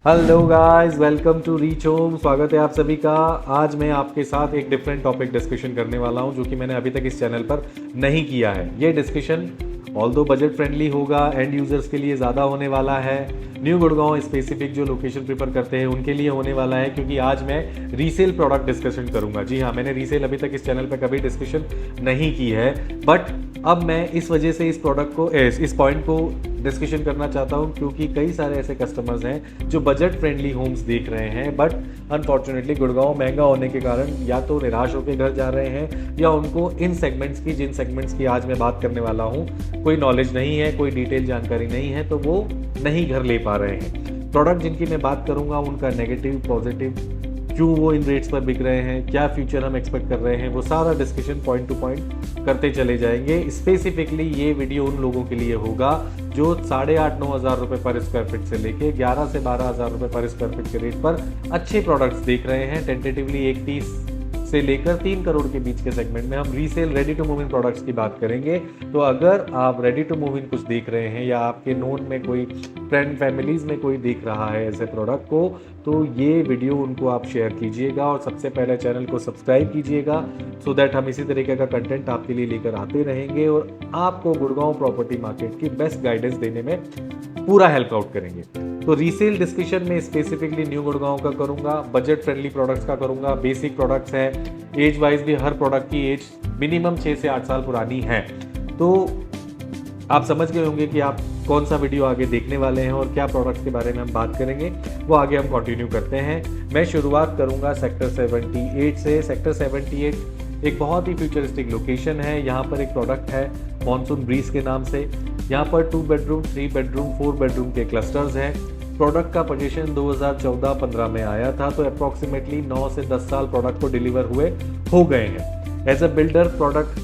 Hello guys, welcome to Reach Home. स्वागत है आप सभी का। आज मैं आपके साथ एक डिफरेंट टॉपिक डिस्कशन करने वाला हूं जो कि मैंने अभी तक इस चैनल पर नहीं किया है। ये डिस्कशन ऑल्दो बजट फ्रेंडली होगा, एंड यूजर्स के लिए ज़्यादा होने वाला है। न्यू गुड़गांव स्पेसिफिक जो लोकेशन प्रेफर करते हैं उनके लिए होने वाला है, क्योंकि आज मैं रीसेल प्रोडक्ट डिस्कशन करूंगा। जी हाँ, मैंने रीसेल अभी तक इस चैनल पर कभी डिस्कशन नहीं की है, बट अब मैं इस वजह से इस प्रोडक्ट को इस पॉइंट को डिस्कशन करना चाहता हूं क्योंकि कई सारे ऐसे कस्टमर्स हैं जो बजट फ्रेंडली होम्स देख रहे हैं, बट अनफॉर्चुनेटली गुड़गांव महंगा होने के कारण या तो निराश होकर घर जा रहे हैं या उनको इन सेगमेंट्स की, जिन सेगमेंट्स की आज मैं बात करने वाला हूं, कोई नॉलेज नहीं है, कोई डिटेल जानकारी नहीं है, तो वो नहीं घर ले पा रहे हैं। प्रोडक्ट जिनकी मैं बात करूंगा उनका नेगेटिव, पॉजिटिव, क्यों वो इन रेट्स पर बिक रहे हैं, क्या फ्यूचर हम एक्सपेक्ट कर रहे हैं, वो सारा डिस्कशन पॉइंट टू पॉइंट करते चले जाएंगे। स्पेसिफिकली ये वीडियो उन लोगों के लिए होगा जो 8,500-9 हज़ार रुपये पर स्क्वायर फीट से लेके 11 से 12 हज़ार रुपये पर स्क्वायर फीट के रेट पर अच्छे प्रोडक्ट्स देख रहे हैं। टेंटेटिवली 1,30 से लेकर 3 करोड़ के बीच के सेगमेंट में हम resale ready to move in products की बात करेंगे। तो अगर आप रेडी टू मूव इन कुछ देख रहे हैं या आपके नोन में कोई फ्रेंड फैमिलीज में कोई देख रहा है ऐसे प्रोडक्ट को, तो ये वीडियो उनको आप शेयर कीजिएगा और सबसे पहले चैनल को सब्सक्राइब कीजिएगा, सो दैट हम इसी तरीके का कंटेंट आपके लिए लेकर आते रहेंगे और आपको गुड़गांव प्रॉपर्टी मार्केट की बेस्ट गाइडेंस देने में पूरा हेल्प आउट करेंगे। तो रीसेल डिस्कशन में स्पेसिफिकली न्यू गुड़गांव का करूंगा, बजट फ्रेंडली प्रोडक्ट्स का करूंगा, बेसिक प्रोडक्ट्स है, एज वाइज भी हर प्रोडक्ट की एज मिनिमम 6 से 8 साल पुरानी है। तो आप समझ गए होंगे कि आप कौन सा वीडियो आगे देखने वाले हैं और क्या प्रोडक्ट्स के बारे में हम बात करेंगे, वो आगे हम कंटिन्यू करते हैं। मैं शुरुआत करूंगा सेक्टर 78 से। सेक्टर 78 एक बहुत ही फ्यूचरिस्टिक लोकेशन है। यहाँ पर एक प्रोडक्ट है मॉनसून ब्रीज के नाम से। यहाँ पर 2 बेडरूम, 3 बेडरूम, 4 बेडरूम के क्लस्टर्स हैं। प्रोडक्ट का पोजीशन 2014-15 में आया था, तो अप्रॉक्सीमेटली 9 से 10 साल प्रोडक्ट को डिलीवर हुए हो गए हैं। एज अ बिल्डर प्रोडक्ट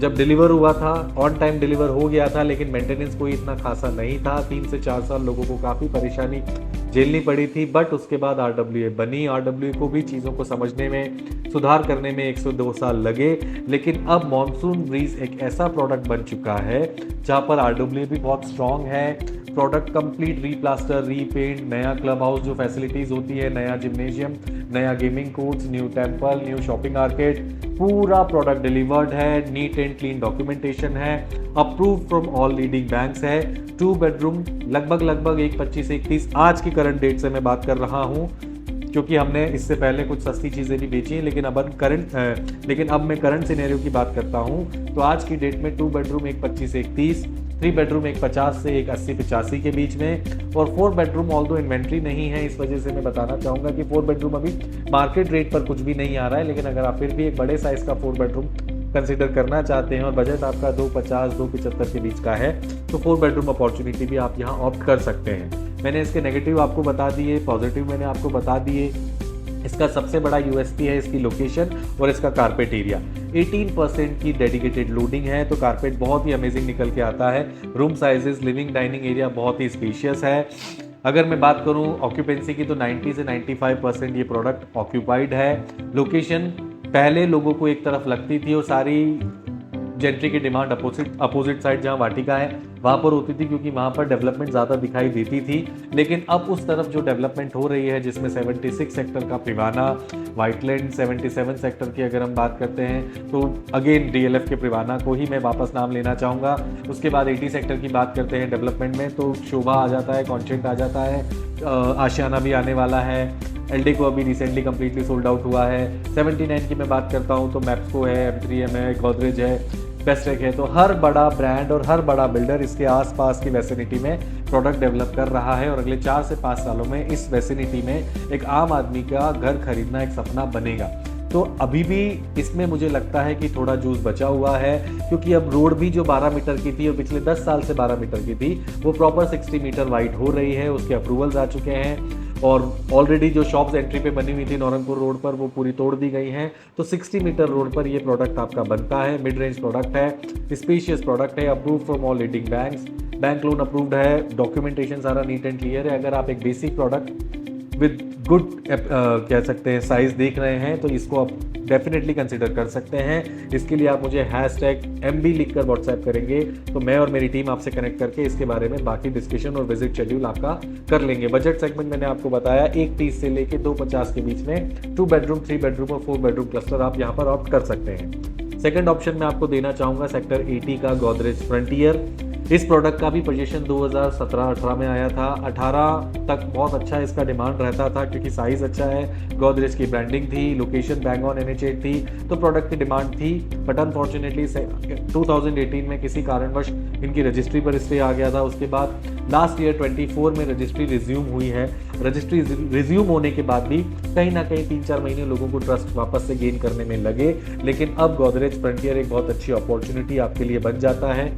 जब डिलीवर हुआ था, ऑन टाइम डिलीवर हो गया था, लेकिन मेंटेनेंस कोई इतना खासा नहीं था। 3 से 4 साल लोगों को काफ़ी परेशानी झेलनी पड़ी थी, बट उसके बाद आरडब्ल्यूए बनी। आरडब्ल्यूए को भी चीज़ों को समझने में, सुधार करने में 1 से 2 साल लगे, लेकिन अब मॉनसून ब्रीज एक ऐसा प्रोडक्ट बन चुका है जहाँ पर आरडब्ल्यूए भी बहुत स्ट्रॉन्ग है। प्रोडक्ट कंप्लीट रीप्लास्टर, रीपेंट, नया क्लब हाउस जो फैसिलिटीज़ होती है, नया जिम्नेशियम, नया gaming courts, new temple, new shopping arcade, पूरा प्रोडक्ट डिलीवर्ड है। नीट एंड क्लीन डॉक्यूमेंटेशन है, approve from all leading banks है। 2 बेडरूम लगभग 1,25-1,30 आज की करंट डेट से मैं बात कर रहा हूँ, क्योंकि हमने इससे पहले कुछ सस्ती चीज़ें भी बेची हैं, लेकिन अब मैं करंट सिनेरियो की बात करता हूँ। तो आज की डेट में 2 बेडरूम 1,25-1,30, 3 बेडरूम 1,50 से 1,80-85 के बीच में, और 4 बेडरूम ऑल्दो इन्वेंट्री नहीं है, इस वजह से मैं बताना चाहूँगा कि 4 बेडरूम अभी मार्केट रेट पर कुछ भी नहीं आ रहा है। लेकिन अगर आप फिर भी एक बड़े साइज़ का 4 बेडरूम कंसिडर करना चाहते हैं और बजट आपका 250-275 के बीच का है, तो 4 बेडरूम अपॉर्चुनिटी भी आप यहाँ ऑप्ट कर सकते हैं। मैंने इसके नेगेटिव आपको बता दिए, पॉजिटिव मैंने आपको बता दिए। इसका सबसे बड़ा यूएसपी है इसकी लोकेशन और इसका कारपेट एरिया। 18% की डेडिकेटेड लोडिंग है, तो कारपेट बहुत ही अमेजिंग निकल के आता है। Room sizes, living dining area बहुत ही स्पेशियस है। अगर मैं बात करूं ऑक्यूपेंसी की, तो 90 से 95% ये प्रोडक्ट ऑक्यूपाइड है। लोकेशन पहले लोगों को एक तरफ लगती थी और सारी जेंट्री की डिमांड अपोजिट साइड जहाँ वाटिका है वहाँ पर होती थी, क्योंकि वहाँ पर डेवलपमेंट ज़्यादा दिखाई देती थी। लेकिन अब उस तरफ जो डेवलपमेंट हो रही है, जिसमें 76 सेक्टर का प्रिवाना, वाइटलैंड 77 सेक्टर की अगर हम बात करते हैं, तो अगेन डीएलएफ के प्रिवाना को ही मैं वापस नाम लेना चाहूँगा। उसके बाद 80 सेक्टर की बात करते हैं डेवलपमेंट में, तो शोभा आ जाता है, कॉन्सेंट आ जाता है, आशियाना भी आने वाला है, एलडी को अभी रिसेंटली कम्प्लीटली सोल्ड आउट हुआ है। 79 की मैं बात करता हूँ तो मैप्सको है, M3M है, गोदरेज है, बेस्टेक है। तो हर बड़ा ब्रांड और हर बड़ा बिल्डर इसके आसपास की वेसिनिटी में प्रोडक्ट डेवलप कर रहा है, और अगले 4 से 5 सालों में इस वेसिनिटी में एक आम आदमी का घर खरीदना एक सपना बनेगा। तो अभी भी इसमें मुझे लगता है कि थोड़ा जूस बचा हुआ है, क्योंकि अब रोड भी जो 12 मीटर की थी और पिछले 10 साल से 12 मीटर की थी, वो प्रॉपर 60 मीटर वाइड हो रही है। उसके अप्रूवल्स आ चुके हैं और ऑलरेडी जो शॉप्स एंट्री पे बनी हुई थी नौरंगपुर रोड पर, वो पूरी तोड़ दी गई हैं। तो 60 मीटर रोड पर ये प्रोडक्ट आपका बनता है। मिड रेंज प्रोडक्ट है, स्पेशियस प्रोडक्ट है, approve from all leading banks, bank loan approved है, डॉक्यूमेंटेशन सारा नीट एंड क्लियर है। अगर आप एक बेसिक प्रोडक्ट विद गुड कह सकते हैं साइज़ देख रहे हैं तो इसको आप डेफिनेटली कंसिडर कर सकते हैं। इसके लिए आप मुझे #MB लिखकर व्हाट्सएप करेंगे तो मैं और मेरी टीम आपसे कनेक्ट करके इसके बारे में बाकी डिस्कशन और विजिट शेड्यूल आपका कर लेंगे। बजट सेगमेंट मैंने आपको बताया 130 से लेके 250 के बीच में 2 बेडरूम, 3 बेडरूम और 4 बेडरूम क्लस्टर आप यहाँ पर ऑप्ट कर सकते हैं। सेकंड ऑप्शन मैं आपको देना चाहूँगा सेक्टर 80 का गोदरेज फ्रंटियर। इस प्रोडक्ट का भी पोजीशन 2017-18 में आया था। 18 तक बहुत अच्छा इसका डिमांड रहता था क्योंकि साइज़ अच्छा है, गोदरेज की ब्रांडिंग थी, लोकेशन बैंग ऑन NH8 थी, तो प्रोडक्ट की डिमांड थी। बट अनफॉर्चुनेटली 2018 में किसी कारणवश इनकी रजिस्ट्री पर स्टे आ गया था। उसके बाद लास्ट ईयर 24 में रजिस्ट्री रिज्यूम हुई है। रजिस्ट्री रिज्यूम होने के बाद भी कहीं ना कहीं 3-4 महीने लोगों को ट्रस्ट वापस से गेन करने में लगे, लेकिन अब गोदरेज फ्रंटियर एक बहुत अच्छी अपॉर्चुनिटी आपके लिए बन जाता है।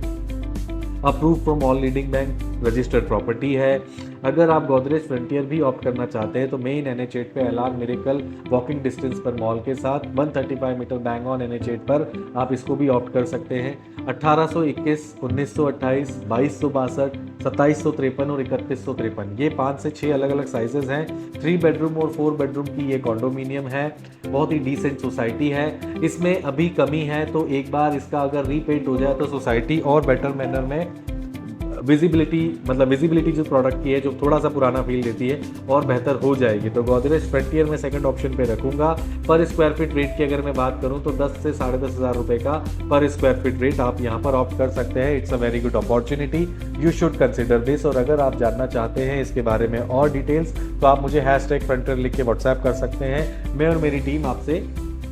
Approve from all leading bank, registered property है। अगर आप गोदरेज फ्रंटियर भी ऑप्ट करना चाहते हैं तो मेन NH8 पे LR मिरेकल वॉकिंग डिस्टेंस पर मॉल के साथ 135 मीटर बैंग ऑन NH8 पर आप इसको भी ऑप्ट कर सकते हैं। 1821, 1928, 2262, 2753 और 3153 ये 5 से 6 अलग अलग साइजेस हैं। 3 बेडरूम और 4 बेडरूम की ये कॉन्डोमिनियम है, बहुत ही डिसेंट सोसाइटी है। इसमें अभी कमी है तो एक बार इसका अगर रीपेंट हो जाए तो सोसाइटी और बेटर मैनर में विजिबिलिटी जो प्रोडक्ट की है जो थोड़ा सा पुराना फील देती है और बेहतर हो जाएगी। तो गोदरेज फ्रंटियर में सेकंड ऑप्शन पे रखूंगा। पर स्क्वायर फीट रेट की अगर मैं बात करूं तो 10 से 10,500 रुपए का पर स्क्वायर फीट रेट आप यहां पर ऑप्ट कर सकते हैं। It's a very good opportunity, you should consider this. और अगर आप जानना चाहते हैं इसके बारे में और डिटेल्स तो आप मुझे #फ्रंटियर लिख के व्हाट्सएप कर सकते हैं। मैं और मेरी टीम आपसे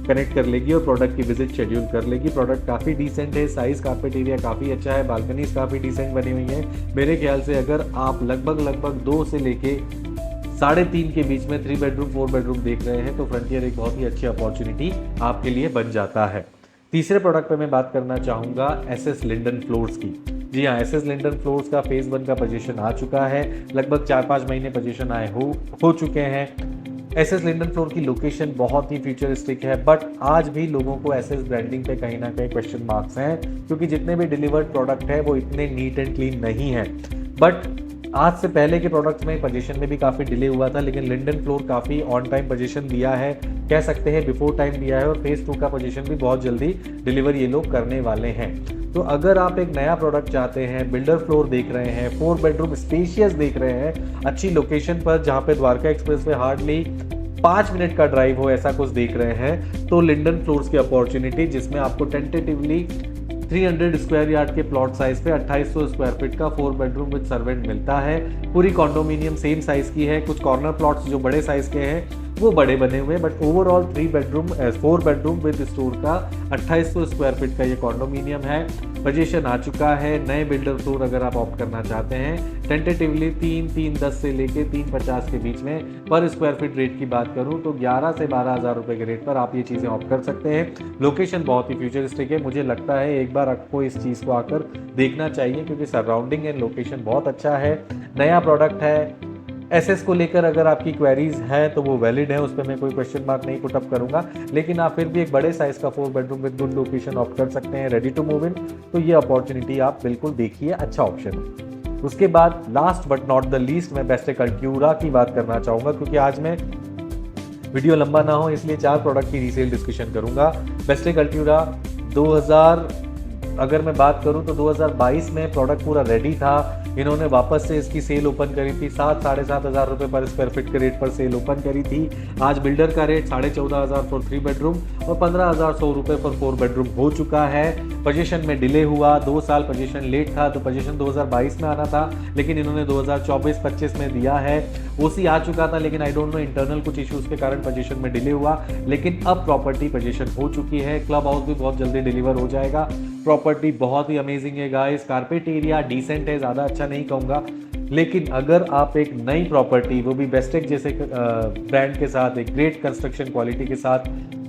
कनेक्ट कर लेगी और प्रोडक्ट की विजिट शेड्यूल कर लेगी। प्रोडक्ट काफ़ी डिसेंट है, साइज़ कारपेट एरिया काफ़ी अच्छा है, बालकनीज काफ़ी डिसेंट बनी हुई हैं। मेरे ख्याल से अगर आप लगभग 2 से लेके 3.5 के बीच में 3 बेडरूम 4 बेडरूम देख रहे हैं तो फ्रंटियर एक बहुत ही अच्छी अपॉर्चुनिटी आपके लिए बन जाता है। तीसरे प्रोडक्ट पे मैं बात करना चाहूँगा SS लिंडन फ्लोर्स की। जी हाँ, SS लिंडन फ्लोर्स का फेज़ 1 का पोजीशन आ चुका है, लगभग 4-5 महीने पोजीशन आए हो चुके हैं। SS लिंडन फ्लोर की लोकेशन बहुत ही फ्यूचरिस्टिक है, बट आज भी लोगों को SS ब्रांडिंग पे कहीं ना कहीं क्वेश्चन मार्क्स हैं क्योंकि जितने भी डिलीवर्ड प्रोडक्ट है वो इतने नीट एंड क्लीन नहीं है। बट आज से पहले के प्रोडक्ट्स में पोजीशन में भी काफ़ी डिले हुआ था, लेकिन लिंडन फ्लोर काफ़ी ऑन टाइम पोजीशन दिया है, कह सकते हैं बिफोर टाइम दिया है, और फेज़ 2 का पोजीशन भी बहुत जल्दी डिलीवर ये लोग करने वाले हैं। तो अगर आप एक नया प्रोडक्ट चाहते हैं, बिल्डर फ्लोर देख रहे हैं, 4 बेडरूम स्पेशियस देख रहे हैं, अच्छी लोकेशन पर जहाँ पे द्वारका एक्सप्रेस पे हार्डली 5 मिनट का ड्राइव हो, ऐसा कुछ देख रहे हैं तो लिंडन फ्लोर्स की अपॉर्चुनिटी जिसमें आपको टेंटेटिवली 300 स्क्वायर यार्ड के प्लॉट साइज पे 2800 स्क्वायर फीट का 4 बेडरूम विद सर्वेंट मिलता है। पूरी कॉन्डोमिनियम सेम साइज की है, कुछ कॉर्नर प्लॉट्स जो बड़े साइज के हैं वो बड़े बने हुए हैं, but overall 4 bedroom with store का 2800 स्क्वायर फीट का ये कॉन्डोमिनियम है। पोजीशन आ चुका है। नए बिल्डर फ्लोर अगर आप ऑप्ट करना चाहते हैं, टेंटेटिवली 3,310 से लेके 350 के बीच में पर स्क्वायर फीट रेट की बात करूं तो 11 से 12,000 रुपए के रेट पर आप ये चीज़ें ऑप्ट कर सकते हैं। लोकेशन बहुत ही फ्यूचरिस्टिक है, मुझे लगता है एक बार आपको इस चीज़ को आकर देखना चाहिए क्योंकि सराउंडिंग एंड लोकेशन बहुत अच्छा है। नया प्रोडक्ट है। SS को लेकर अगर आपकी क्वेरीज है तो वो वैलिड है, उस पर मैं कोई क्वेश्चन मार्क नहीं पुटअप करूंगा, लेकिन आप फिर भी एक बड़े साइज का 4 bedroom with good location opt कर सकते हैं, रेडी टू मूव इन। तो ये अपॉर्चुनिटी आप बिल्कुल देखिए, अच्छा ऑप्शन है। उसके बाद last but not the least मैं बेस्टेक अल्ट्यूरा की बात करना चाहूँगा क्योंकि आज मैं वीडियो लंबा ना हो इसलिए 4 प्रोडक्ट की रीसेल डिस्कशन करूँगा। बेस्टेक अल्ट्यूरा 2000 अगर मैं बात करूं तो 2022 में प्रोडक्ट पूरा रेडी था, इन्होंने वापस से इसकी सेल ओपन करी थी, 7-साढ़े 7,000 रुपये पर स्क्वायर फीट के रेट पर सेल ओपन करी थी। आज बिल्डर का रेट 14,500 फॉर 3 बेडरूम और 15,100 रुपये पर 4 बेडरूम हो चुका है। पोजीशन में डिले हुआ, 2 साल पोजीशन लेट था, तो पोजीशन 2022 में आना था लेकिन इन्होंने 2024-25 में दिया है। OC आ चुका था लेकिन आई डोंट नो इंटरनल कुछ इश्यूज के कारण पोजीशन में डिले हुआ, लेकिन अब प्रॉपर्टी पोजीशन हो चुकी है। क्लब हाउस भी बहुत जल्दी डिलीवर हो जाएगा। प्रॉपर्टी बहुत ही अमेजिंग है गाइस, कारपेट एरिया डिसेंट है, ज़्यादा अच्छा नहीं कहूँगा, लेकिन अगर आप एक नई प्रॉपर्टी वो भी बेस्टेक जैसे ब्रांड के साथ एक ग्रेट कंस्ट्रक्शन क्वालिटी के साथ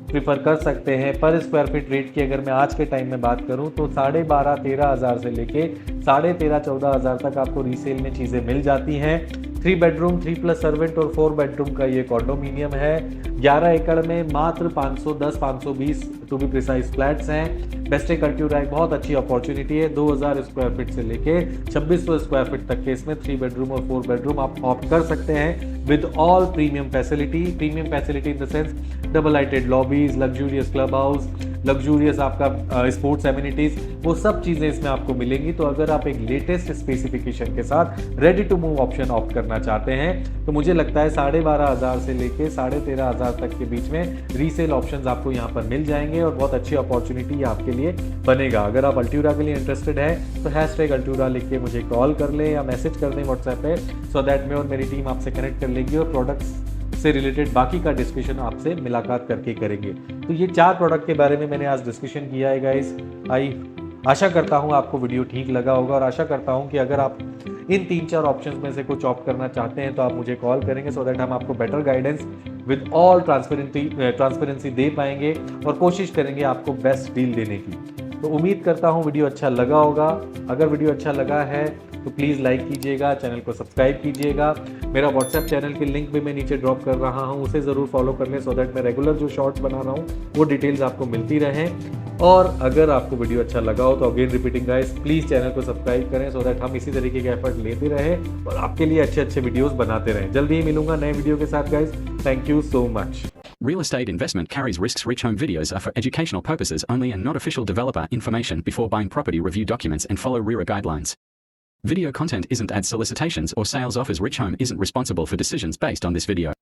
प्रीफर कर सकते हैं। पर स्क्वायर फीट रेट की अगर मैं आज के टाइम में बात करूं तो 12,500-13,000 से लेके 13,500-14,000 तक आपको रीसेल में चीज़ें मिल जाती हैं। 3 बेडरूम 3 प्लस सर्वेंट और 4 बेडरूम का ये कॉन्डोमिनियम है। 11 एकड़ में मात्र 510-520 टू बी प्रिसाइज फ्लैट्स हैं। बेस्टे कल्ट्यूरा एक बहुत अच्छी अपॉर्चुनिटी है। 2000 स्क्वायर फीट से लेके 2600 स्क्वायर फीट तक के इसमें 3 बेडरूम और 4 बेडरूम आप ऑप्ट कर सकते हैं with all premium facility in the sense double lighted lobbies, luxurious club house, luxurious आपका स्पोर्ट्स एमिनिटीज, वो सब चीज़ें इसमें आपको मिलेंगी। तो अगर आप एक लेटेस्ट स्पेसिफिकेशन के साथ ready to move option opt करना चाहते हैं तो मुझे लगता है 12,500 से लेके 13,500 तक के बीच में रीसेल ऑप्शंस आपको यहाँ पर मिल जाएंगे और बहुत अच्छी अपॉर्चुनिटी आपके लिए बनेगा। अगर आप अल्ट्यूरा के लिए इंटरेस्टेड है तो #अल्ट्यूरा लिख के मुझे कॉल कर लें या मैसेज कर दें व्हाट्सएप पे, सो दैट मैं और मेरी टीम आपसे कनेक्ट कर लेगी और प्रोडक्ट्स से रिलेटेड बाकी का डिस्कशन आपसे मुलाकात करके करेंगे। तो ये 4 प्रोडक्ट के बारे में मैंने आज डिस्कशन किया है गाइस। आशा करता हूँ आपको वीडियो ठीक लगा होगा और आशा करता हूँ कि अगर आप इन 3-4 ऑप्शंस में से कुछ ऑप्ट करना चाहते हैं तो आप मुझे कॉल करेंगे, सो दैट हम आपको better guidance with all transparency दे पाएंगे और कोशिश करेंगे आपको बेस्ट डील देने की। तो उम्मीद करता हूँ वीडियो अच्छा लगा होगा। अगर वीडियो अच्छा लगा है तो प्लीज़ लाइक कीजिएगा, चैनल को सब्सक्राइब कीजिएगा। मेरा व्हाट्सएप चैनल की लिंक भी मैं नीचे ड्रॉप कर रहा हूँ, उसे ज़रूर फॉलो कर लें, सो दैट मैं रेगुलर जो शॉर्ट्स बना रहा हूँ वो डिटेल्स आपको मिलती रहें। और अगर आपको वीडियो अच्छा लगा हो तो again repeating guys, please channel को सब्सक्राइब करें सो दैट हम इसी तरीके के एफर्ट लेते रहें और आपके लिए अच्छे वीडियोज़ बनाते रहें। जल्दी ही मिलूंगा नए वीडियो के साथ guys. Thank you so much. Real estate investment carries risks. Rich Home videos are for educational purposes only and not official developer information. Before buying property, review documents and follow RERA guidelines. Video content isn't ad solicitations or sales offers. Rich Home isn't responsible for decisions based on this video.